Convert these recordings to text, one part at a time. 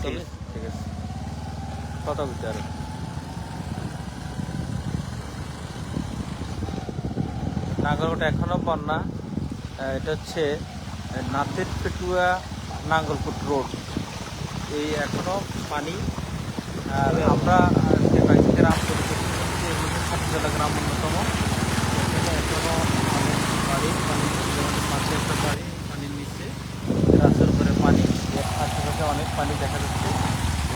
ঠিক আছে কথা বলতে আর নাঙ্গলকোট এখনো বন্যা। এটা হচ্ছে নাথের পেটুয়া নাঙ্গলকোট রোড, এই এখনো পানি। আর আমরা যে গ্রাম পরিদর্শন করছি, এর মধ্যে ছাত্রজলা গ্রাম অন্যতম। এখানে এখনো অনেক বাড়ি পানি, যেমন পাশে একটা বাড়ি পানির নিচে, রাস্তার উপরে পানি, আশেপাশে অনেক পানি দেখা যাচ্ছে।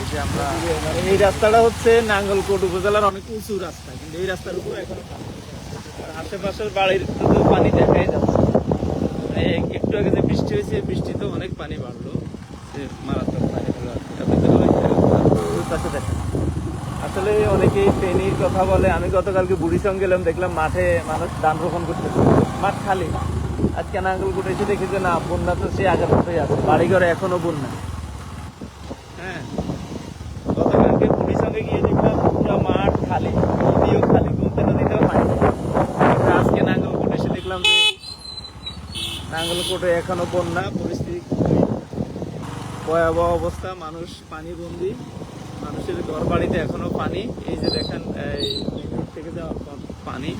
এই যে আমরা এই রাস্তাটা হচ্ছে নাঙ্গলকোট উপজেলার অনেক উঁচু রাস্তা, কিন্তু এই রাস্তার উপর এখন আশেপাশের বাড়ির পানি দেখাই যাচ্ছে। একটু আগে যে বৃষ্টি হয়েছে, বৃষ্টিতে অনেক পানি বাড়লো, মারাত্মক পানি হলো। আসলে অনেকেই ফেনীর কথা বলে। আমি গতকালকে বুড়িসং গেলাম, দেখলাম মাঠে মানুষ ধান রোপণ করতেছে, মাঠ খালি। আজকে নাঙ্গলকোট এসে দেখি যে না, বন্যা তো সে আগের মতোই আছে, বাড়িঘরে এখনো বন্যা। হ্যাঁ, গতকালকে বুড়িসংয়ে গিয়ে দেখলাম পুরো মাঠ খালি, নদীও খালি, গুমতি নদীতেও পানি নেই। আজকে নাঙ্গলকোট এসে দেখলাম যে নাঙ্গলকোটে এখনো বন্যা পরিস্থিতি, ভয়াবহ অবস্থা, মানুষ পানি বন্দি, মানুষের ঘর বাড়িতে এখনো পানি। এই যে দেখেন, এই থেকে যাওয়া পানি,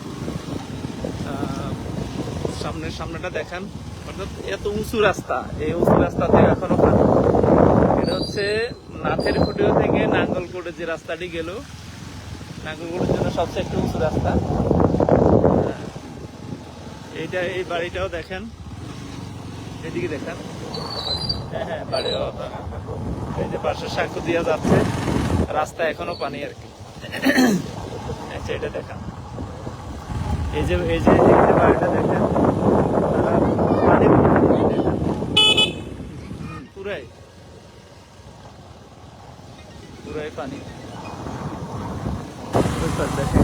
সামনেটা দেখেন, অর্থাৎ এত উঁচু রাস্তা, এই উঁচু রাস্তাতে এখনো পানি। এটা হচ্ছে নাথের ফুটিয়া থেকে নাঙ্গলকোটে যে রাস্তাটি গেল, নাঙ্গলকোটের জন্য সবচেয়ে একটা উঁচু রাস্তা। এইটা, এই বাড়িটাও দেখেন, এদিকে দেখেন। হ্যাঁ, বাড়ি, এই যে পাশে সাঁকো দিয়া যাচ্ছে, রাস্তা এখনো পানি আর কি। আচ্ছা, এটা দেখান, এই যে বাড়িটা দেখেন, পানি পুরাই পানি দেখেন।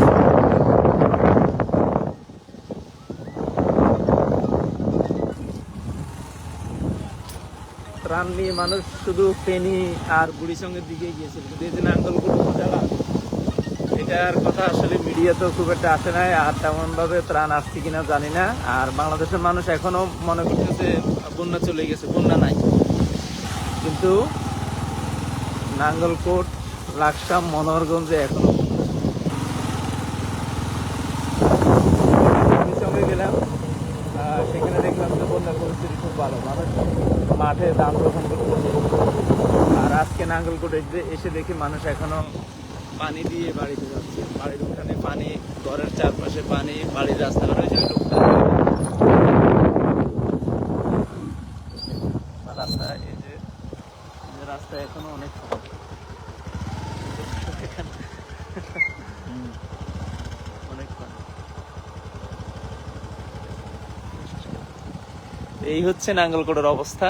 ত্রাণ নিয়ে মানুষ শুধু ফেনী আর বুড়িসংয়ের দিকে গিয়েছিল, কিন্তু এই যে নাঙ্গলকোট উপজেলা, এটার কথা আসলে মিডিয়াতেও খুব একটা আসে নাই, আর তেমন ভাবে ত্রাণ আসছে কিনা জানি না। আর বাংলাদেশের মানুষ এখনো মনে করতেছে বন্যা চলে গেছে, বন্যা নাই। কিন্তু নাঙ্গলকোট, লাকসাম, মনোহরগঞ্জে এখনো সঙ্গে গেলাম, সেখানে দেখলাম যে বন্যার পরিস্থিতি খুব ভালো, মানুষ মাঠে ধান রোপণ করতেছে। আর আজকে নাঙ্গলকোটে এসে দেখি মানুষ এখনো পানি দিয়ে বাড়িতে যাচ্ছে, বাড়ির উঠানে পানি, ঘরের চারপাশে পানি, বাড়ির রাস্তাঘাট হয়েছে রাস্তা, এই যে রাস্তা এখনো অনেক অনেক পানি। এই হচ্ছে নাঙ্গলকোটের অবস্থা।